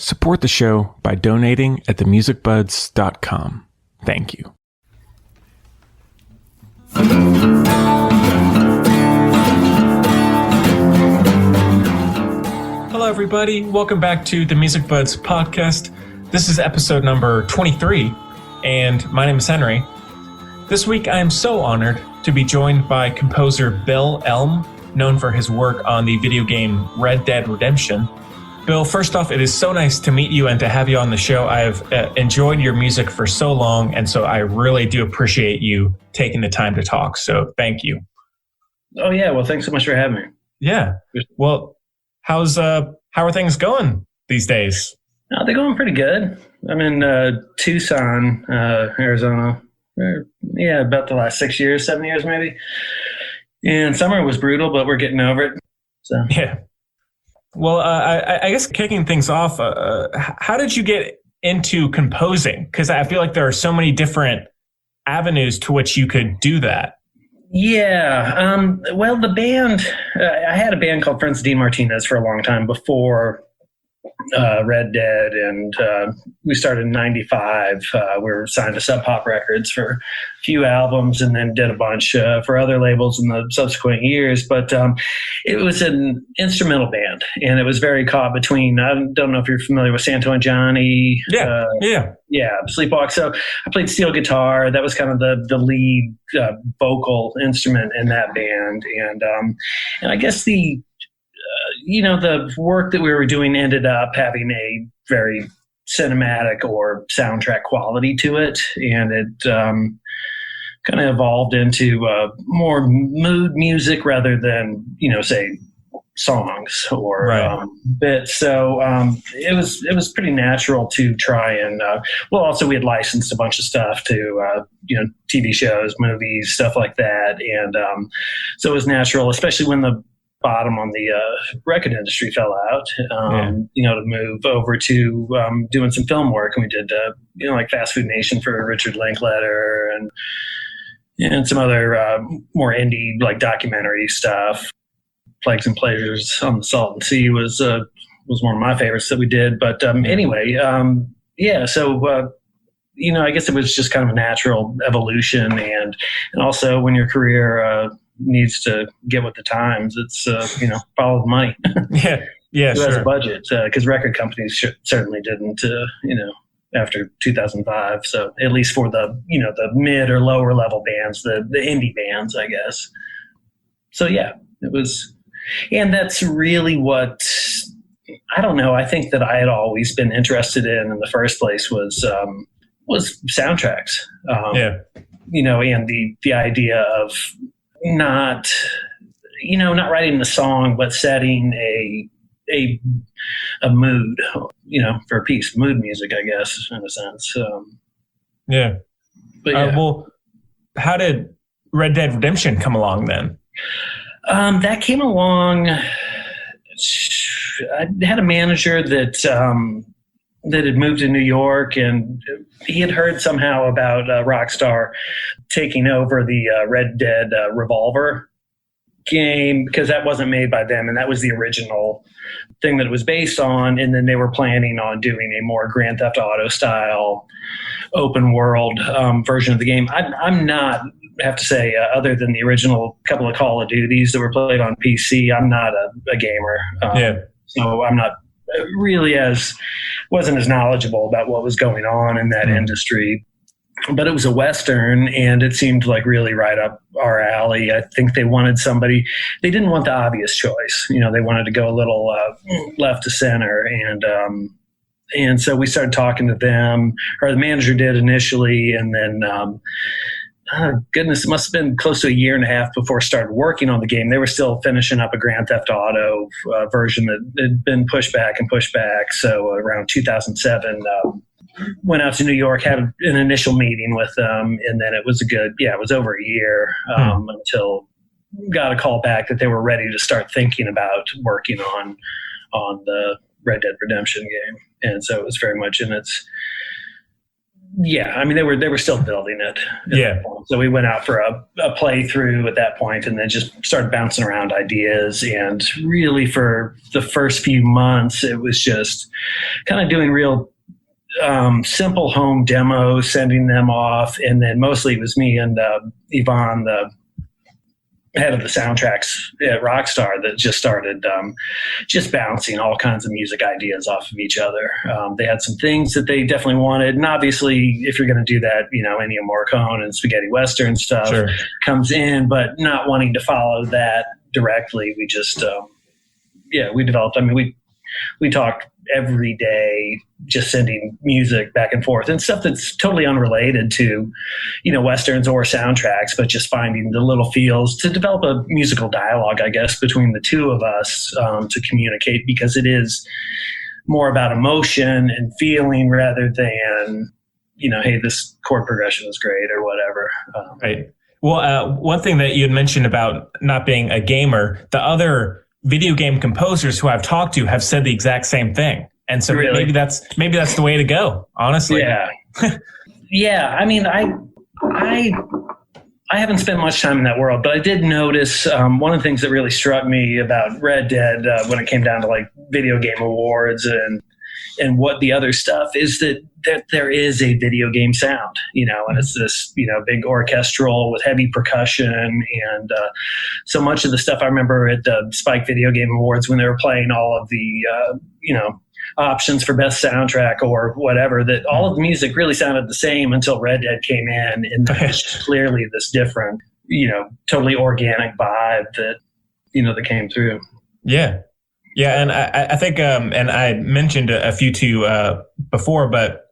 Support the show by donating at themusicbuds.com. Thank you. Hello, everybody. Welcome back to the Music Buds podcast. This is episode number 23, and my name is Henry. This week, I am so honored to be joined by composer Bill Elm, known for his work on the video game Red Dead Redemption. Bill, first off, it is so nice to meet you and to have you on the show. I've enjoyed your music for so long, and so I really do appreciate you taking the time to talk. So thank you. Oh, yeah. Well, thanks so much for having me. Yeah. Well, how are things going these days? They're going pretty good. I'm in Tucson, Arizona. About the last 7 years maybe. And summer was brutal, but we're getting over it. So yeah. Well, I guess kicking things off, how did you get into composing? Because I feel like there are so many different avenues to which you could do that. Yeah. Well, the band, I had a band called Friends of Dean Martinez for a long time before Red Dead, and we started in 95. We were signed to Sub Pop Records for a few albums and then did a bunch for other labels in the subsequent years. But it was an instrumental band, and it was very caught between, I don't know if you're familiar with Santo and Johnny. Yeah, Sleepwalk. So I played steel guitar. That was kind of the lead vocal instrument in that band. And I guess the work that we were doing ended up having a very cinematic or soundtrack quality to it. And it kind of evolved into more mood music rather than, say, songs or bits. So it was pretty natural to try and, also we had licensed a bunch of stuff to, TV shows, movies, stuff like that. And so it was natural, especially when the bottom on the record industry fell out, to move over to doing some film work. And we did, like Fast Food Nation for Richard Linklater and some other more indie, like documentary stuff. Plagues and Pleasures on the Salton Sea was one of my favorites that we did. But anyway, so I guess it was just kind of a natural evolution, and also when your career needs to get with the times, it's follow the money. Who has a budget? Because record companies certainly didn't, after 2005. So at least for the the mid or lower level bands, the indie bands, I guess. So yeah, it was. And that's really what, I don't know, I think that I had always been interested in the first place was soundtracks. And the idea of not writing the song, but setting a mood, for a piece, mood music, I guess, in a sense. But yeah. Well, how did Red Dead Redemption come along then? That came along. I had a manager that had moved to New York, and he had heard somehow about Rockstar taking over the Red Dead Revolver game, because that wasn't made by them, and that was the original thing that it was based on. And then they were planning on doing a more Grand Theft Auto style open world version of the game. I'm not, have to say, other than the original couple of Call of Duties that were played on PC, I'm not a gamer. So I'm not really wasn't as knowledgeable about what was going on in that industry. But it was a Western, and it seemed like really right up our alley. I think they wanted somebody, they didn't want the obvious choice. They wanted to go a little left to center. And so we started talking to them, or the manager did initially. And then, it must have been close to a year and a half before I started working on the game. They were still finishing up a Grand Theft Auto version that had been pushed back. So around 2007, went out to New York, had an initial meeting with them, and then it was it was over a year until got a call back that they were ready to start thinking about working on the Red Dead Redemption game. And so it was very much in its Yeah, I mean they were still building it. Yeah. So we went out for a playthrough at that point, and then just started bouncing around ideas. And really, for the first few months, it was just kind of doing real simple home demos, sending them off, and then mostly it was me and Yvonne, the head of the soundtracks at Rockstar, that just started just bouncing all kinds of music ideas off of each other. They had some things that they definitely wanted, and obviously, if you're going to do that, Ennio Morricone and spaghetti western stuff comes in, but not wanting to follow that directly, we just we developed. I mean, we talked every day, just sending music back and forth and stuff that's totally unrelated to, westerns or soundtracks, but just finding the little feels to develop a musical dialogue, I guess, between the two of us to communicate, because it is more about emotion and feeling rather than, hey, this chord progression is great or whatever. Right. Well, one thing that you had mentioned about not being a gamer, the other video game composers who I've talked to have said the exact same thing. And so maybe that's the way to go, honestly. Yeah. Yeah. I mean, I haven't spent much time in that world, but I did notice one of the things that really struck me about Red Dead when it came down to like video game awards and what the other stuff is, that there is a video game sound, and it's this, big orchestral with heavy percussion. And so much of the stuff I remember at the Spike Video Game Awards when they were playing all of the, options for best soundtrack or whatever, that all of the music really sounded the same until Red Dead came in. And there's clearly this different, totally organic vibe that, that came through. Yeah. Yeah, and I think, and I mentioned a few too before, but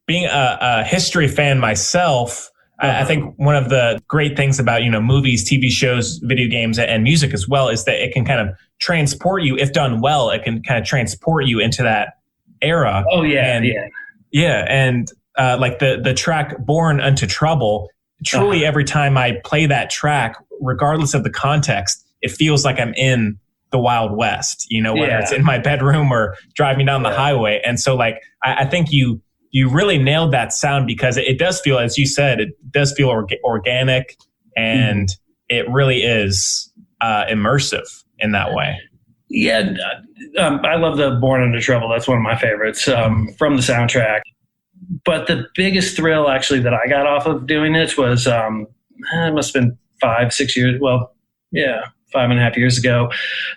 being a history fan myself, I think one of the great things about, movies, TV shows, video games, and music as well is that it can kind of transport you, if done well, it can kind of transport you into that era. Oh, yeah, and like the track Born Unto Trouble, truly every time I play that track, regardless of the context, it feels like I'm in the Wild West, whether it's in my bedroom or driving down the highway. And so like, I think you really nailed that sound, because it does feel, as you said, it does feel organic, and it really is immersive in that way. Yeah. I love the Born Under Trouble. That's one of my favorites from the soundtrack. But the biggest thrill actually that I got off of doing it was, it must have been 5-6 years. Well, yeah. 5.5 years ago.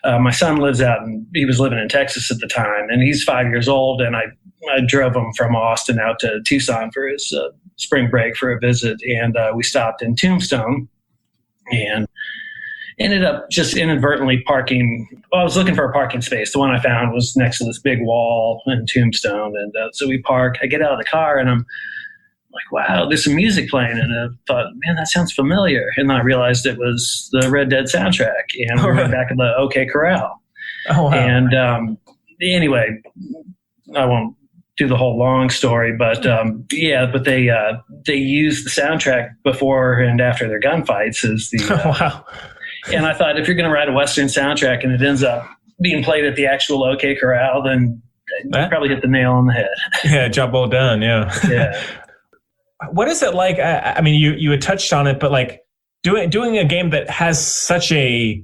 My son lives out, and he was living in Texas at the time, and he's 5 years old. And I drove him from Austin out to Tucson for his spring break for a visit. And we stopped in Tombstone and ended up just inadvertently parking. Well, I was looking for a parking space. The one I found was next to this big wall in Tombstone. And so we park. I get out of the car, and I'm like, wow, there's some music playing. And I thought, man, that sounds familiar. And then I realized it was the Red Dead soundtrack. And we were back in the OK Corral. Oh, wow. And anyway, I won't do the whole long story, but but they used the soundtrack before and after their gunfights as the wow. And I thought, if you're going to write a Western soundtrack and it ends up being played at the actual OK Corral, then you probably hit the nail on the head. Yeah, job well done. Yeah. Yeah. What is it like? I mean, you had touched on it, but like doing a game that has such a,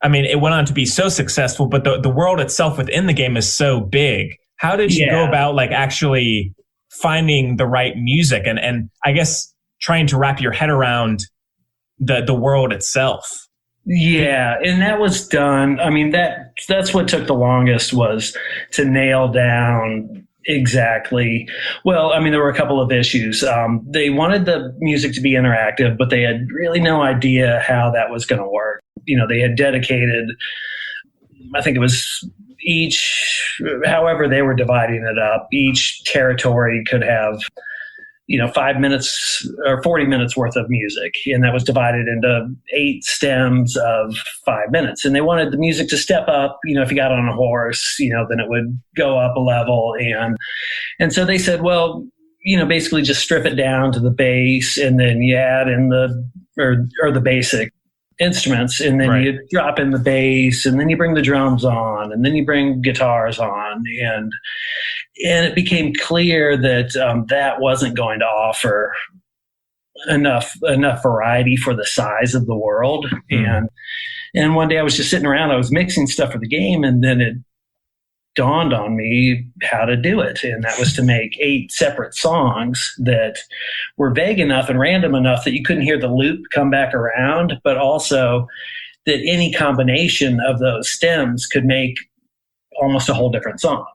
I mean, it went on to be so successful, but the world itself within the game is so big. How did you go about like actually finding the right music and I guess trying to wrap your head around the world itself? Yeah, and that was done. I mean, that's what took the longest, was to nail down exactly. Well, I mean, there were a couple of issues. They wanted the music to be interactive, but they had really no idea how that was going to work. They had dedicated, I think it was however they were dividing it up, each territory could have, 5 minutes or 40 minutes worth of music. And that was divided into 8 stems of 5 minutes. And they wanted the music to step up. If you got on a horse, then it would go up a level. And so they said, well, basically just strip it down to the bass, and then you add in the basic instruments, and then you drop in the bass, and then you bring the drums on, and then you bring guitars on, and it became clear that that wasn't going to offer enough variety for the size of the world. And one day I was just sitting around, I was mixing stuff for the game, and then it dawned on me how to do it. And that was to make 8 separate songs that were vague enough and random enough that you couldn't hear the loop come back around, but also that any combination of those stems could make almost a whole different song.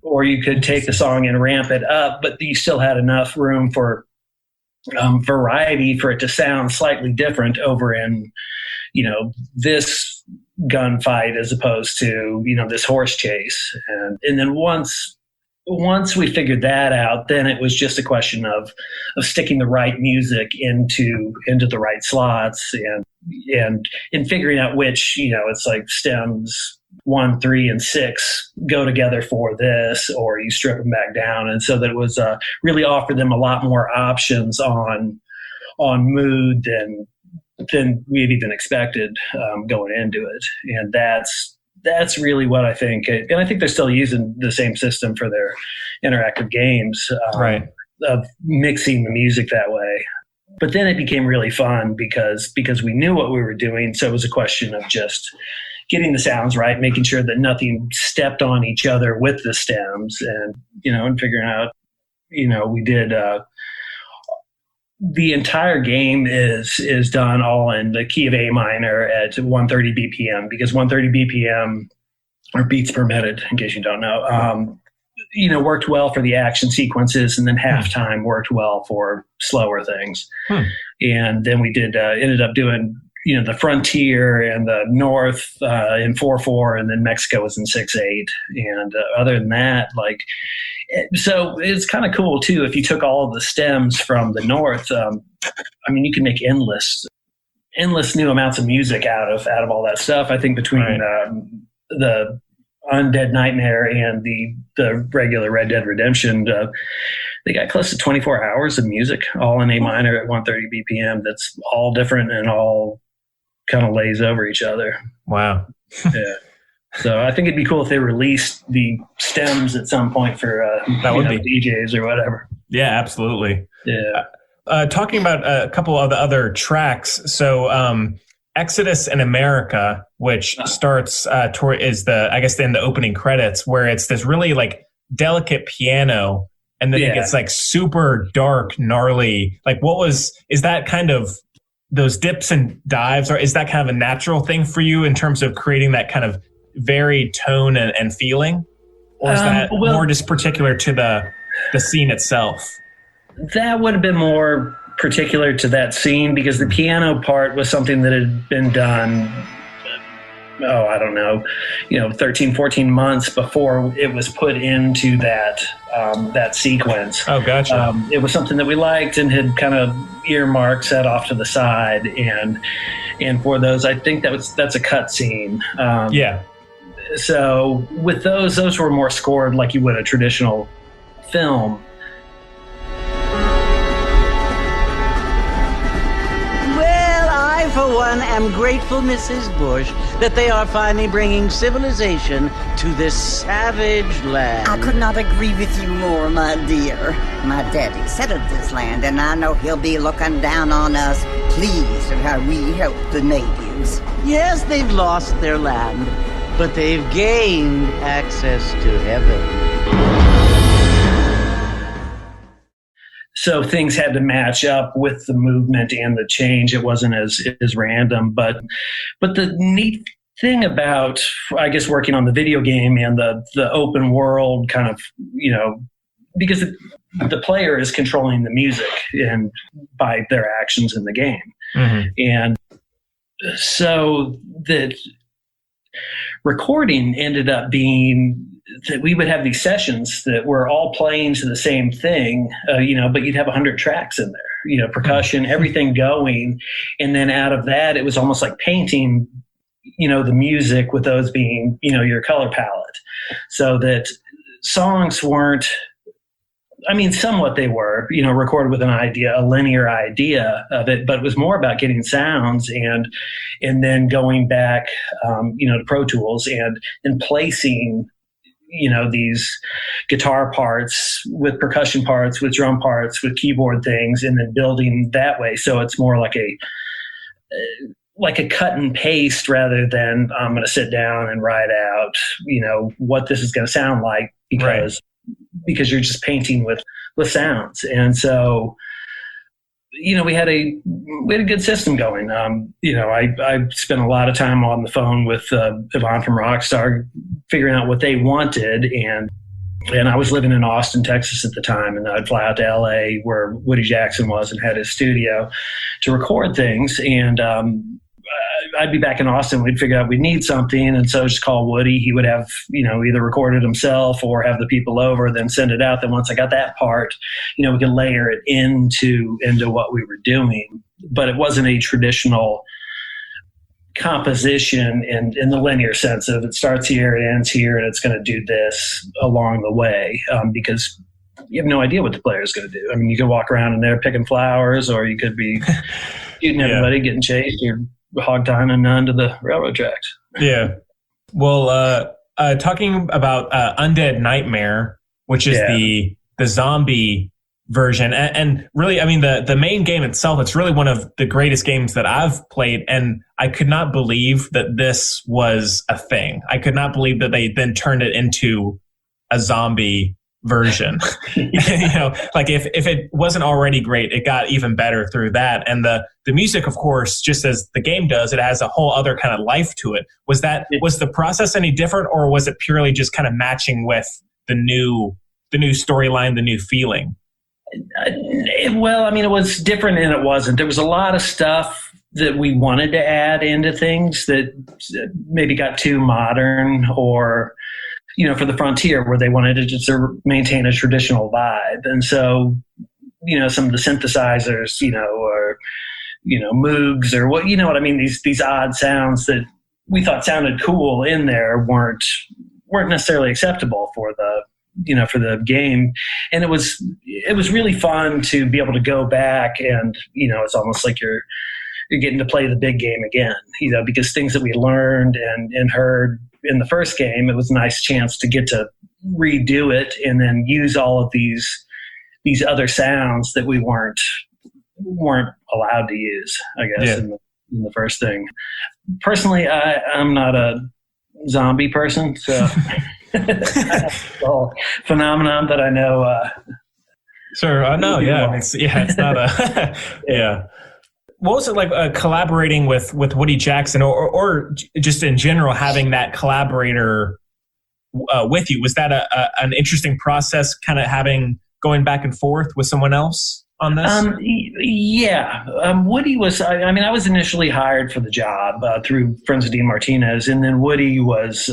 Or you could take the song and ramp it up, but you still had enough room for variety for it to sound slightly different over in, this gunfight as opposed to, this horse chase. And then once we figured that out, then it was just a question of sticking the right music into the right slots and figuring out which, it's like stems 1, 3, and 6 go together for this, or you strip them back down. And so that it was really offered them a lot more options on mood than we had even expected going into it. And that's really what I think. And I think they're still using the same system for their interactive games, of mixing the music that way. But then it became really fun because we knew what we were doing. So it was a question of just getting the sounds right, making sure that nothing stepped on each other with the stems, and figuring out, we did the entire game is done all in the key of A minor at 130 BPM, because 130 BPM, or beats per minute, in case you don't know, worked well for the action sequences, and then halftime worked well for slower things. And then we ended up doing, the frontier and the north in 4/4, and then Mexico was in 6/8. And other than that, so it's kind of cool too. If you took all of the stems from the north, you can make endless new amounts of music out of all that stuff. I think between the Undead Nightmare and the regular Red Dead Redemption, they got close to 24 hours of music, all in A minor at 130 BPM. That's all different and all kind of lays over each other. Wow. Yeah. So I think it'd be cool if they released the stems at some point for DJs or whatever. Yeah, absolutely. Yeah. Talking about a couple of the other tracks. So Exodus in America, which starts is in the opening credits, where it's this really delicate piano, and then it gets super dark, gnarly. Is that kind of those dips and dives, or is that kind of a natural thing for you in terms of creating that kind of varied tone and feeling, or is that more just particular to the scene itself? That would have been more particular to that scene, because the piano part was something that had been done, 13, 14 months before it was put into that sequence. Oh, gotcha. It was something that we liked and had kind of earmarked, set off to the side, and for those, I think that's a cut scene. So with those were more scored like you would a traditional film. Well, I, for one, am grateful, Mrs. Bush, that they are finally bringing civilization to this savage land. I could not agree with you more, my dear. My daddy settled this land, and I know he'll be looking down on us, pleased at how we help the natives. Yes, they've lost their land, but they've gained access to heaven. So things had to match up with the movement and the change. It wasn't as random. But the neat thing about, I guess, working on the video game and the open world kind of, because the player is controlling the music and by their actions in the game. Mm-hmm. And so that recording ended up being that we would have these sessions that were all playing to the same thing, but you'd have 100 tracks in there, percussion, everything going. And then out of that, it was almost like painting, the music with those being, your color palette, so that songs weren't I mean, somewhat they were, recorded with a linear idea of it, but it was more about getting sounds and then going back, to Pro Tools and placing, these guitar parts with percussion parts, with drum parts, with keyboard things, and then building that way. So it's more like a cut and paste rather than I'm going to sit down and write out, what this is going to sound like because you're just painting with sounds. And so, we had a good system going. I spent a lot of time on the phone with Yvonne from Rockstar, figuring out what they wanted. And I was living in Austin, Texas at the time, and I'd fly out to LA where Woody Jackson was and had his studio to record things. And I'd be back in Austin. We'd figure out we'd need something. And so just call Woody. He would have, either record it himself or have the people over, then send it out. Then once I got that part, we could layer it into what we were doing. But it wasn't a traditional composition in the linear sense of it starts here, it ends here, and it's going to do this along the way, because you have no idea what the player is going to do. I mean, you could walk around and they're picking flowers, or you could be shooting everybody, getting chased, or hog tying a nun to the railroad tracks. Yeah. Well, talking about Undead Nightmare, which is the zombie version, and really, I mean, the main game itself, it's really one of the greatest games that I've played, and I could not believe that this was a thing. I could not believe that they then turned it into a zombie version. Like if it wasn't already great, it got even better through that. And the music, of course, just as the game does, it has a whole other kind of life to it. Was the process any different, or was it purely just kind of matching with the new storyline, the new feeling? Well, I mean, it was different and it wasn't. There was a lot of stuff that we wanted to add into things that maybe got too modern, or for the frontier, where they wanted to just maintain a traditional vibe. And so, some of the synthesizers, or, Moogs, or what I mean, these odd sounds that we thought sounded cool in there weren't necessarily acceptable for the game. And it was really fun to be able to go back and, it's almost like you're getting to play the big game again, because things that we learned and heard in the first game, it was a nice chance to get to redo it and then use all of these other sounds that we weren't allowed to use, I guess, in the first thing. Personally, I'm not a zombie person, so that's the whole phenomenon that I know. Sure, no, yeah, it's not a yeah. What was it like collaborating with Woody Jackson, or just in general having that collaborator with you? Was that an interesting process, kind of going back and forth with someone else on this? Woody was. I was initially hired for the job through friends of Dean Martinez, and then Woody was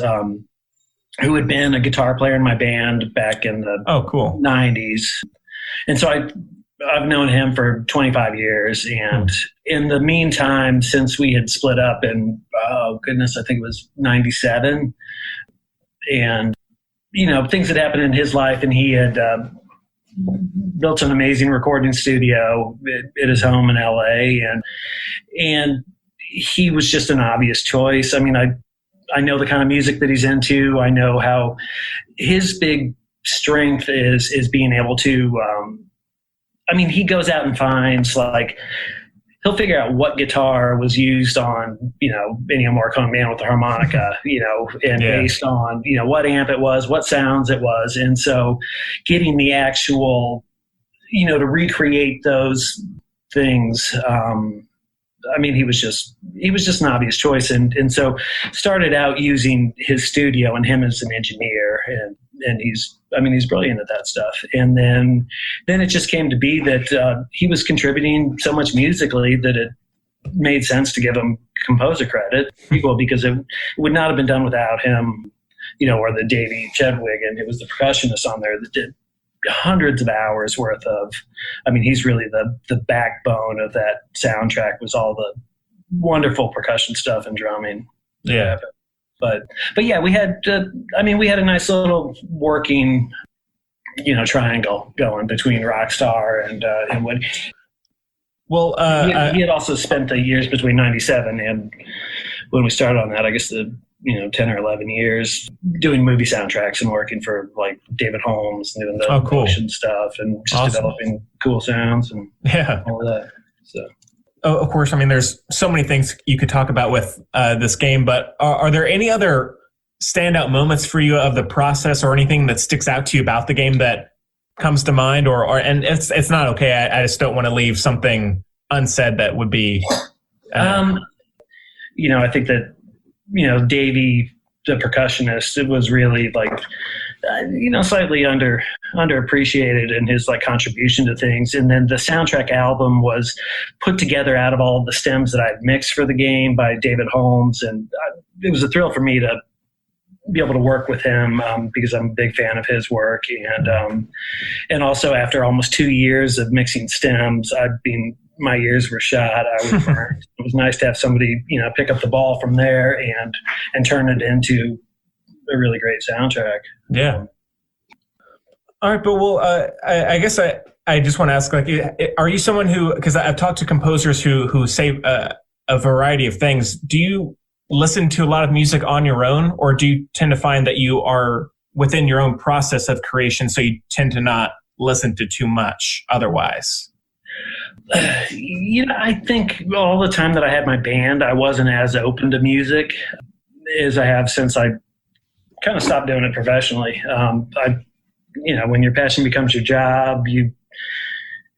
who had been a guitar player in my band back in the 90s, and so I've known him for 25 years. And in the meantime, since we had split up in, I think it was 97, and, things had happened in his life, and he had built an amazing recording studio at his home in LA. And he was just an obvious choice. I mean, I know the kind of music that he's into. I know how his big strength is being able to, he goes out and finds, like, he'll figure out what guitar was used on, Ennio Morricone Man with the Harmonica, and based on, what amp it was, what sounds it was. And so getting the actual, to recreate those things, he was just an obvious choice. And so started out using his studio and him as an engineer, and he's brilliant at that stuff. And then it just came to be that he was contributing so much musically that it made sense to give him composer credit, because it would not have been done without him, or the Davey Chedwig, and it was the percussionist on there that did hundreds of hours worth of. He's really the backbone of that soundtrack, was all the wonderful percussion stuff and drumming. Yeah. But yeah, we had a nice little working triangle going between Rockstar and Woody. Well, he had also spent the years between 97 and when we started on that, I guess 10 or 11 years doing movie soundtracks and working for like David Holmes, doing the motion stuff and just developing cool sounds and all of that. So, of course, I mean, there's so many things you could talk about with this game, but are there any other standout moments for you of the process or anything that sticks out to you about the game that comes to mind? And it's not okay. I just don't want to leave something unsaid that would be. I think that Davey, the percussionist, it was really like, slightly underappreciated in his like contribution to things. And then the soundtrack album was put together out of all of the stems that I'd mixed for the game by David Holmes. And it was a thrill for me to be able to work with him because I'm a big fan of his work. And also after almost 2 years of mixing stems, my ears were shot. I was burned. It was nice to have somebody, pick up the ball from there and turn it into a really great soundtrack. Yeah. All right, but I guess I just want to ask, like, are you someone who? Because I've talked to composers who say a variety of things. Do you listen to a lot of music on your own, or do you tend to find that you are within your own process of creation, so you tend to not listen to too much otherwise? I think all the time that I had my band, I wasn't as open to music as I have since I kind of stopped doing it professionally. When your passion becomes your job, you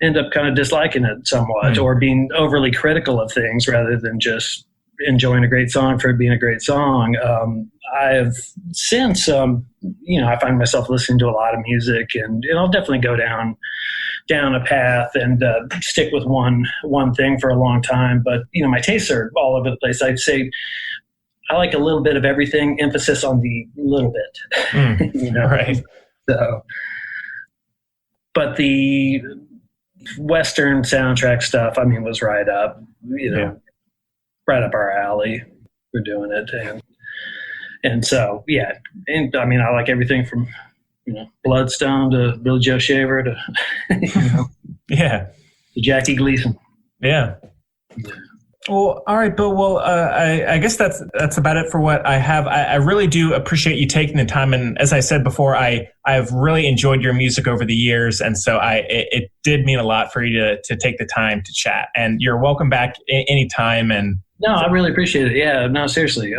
end up kind of disliking it somewhat or being overly critical of things rather than just enjoying a great song for it being a great song. I've since, I find myself listening to a lot of music and I'll definitely go down a path and stick with one thing for a long time. But, my tastes are all over the place. I'd say I like a little bit of everything, emphasis on the little bit, Right. So, but the Western soundtrack stuff, was right up, right up our alley for doing it. And so, yeah. And I like everything from, Bloodstone to Billy Joe Shaver to, to Jackie Gleason. Yeah. Well, all right, Bill. Well, I guess that's about it for what I have. I really do appreciate you taking the time, and as I said before, I've really enjoyed your music over the years, and so it did mean a lot for you to take the time to chat. And you're welcome back anytime. And no, I really appreciate it. Yeah, no, seriously.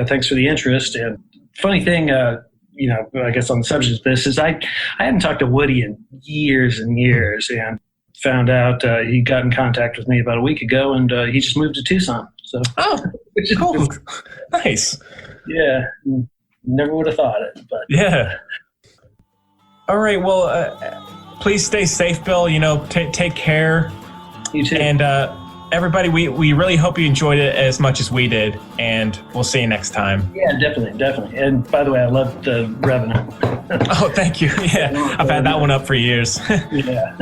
Thanks for the interest. And funny thing, I guess on the subject of this is I hadn't talked to Woody in years and years, and found out he got in contact with me about a week ago, and he just moved to Tucson. So, cool, nice. Yeah, never would have thought it, but yeah. All right, well, please stay safe, Bill. Take care. You too. And everybody, we really hope you enjoyed it as much as we did, and we'll see you next time. Yeah, definitely. And by the way, I love the Revenant. Oh, thank you. Yeah, I've had that one up for years. Yeah.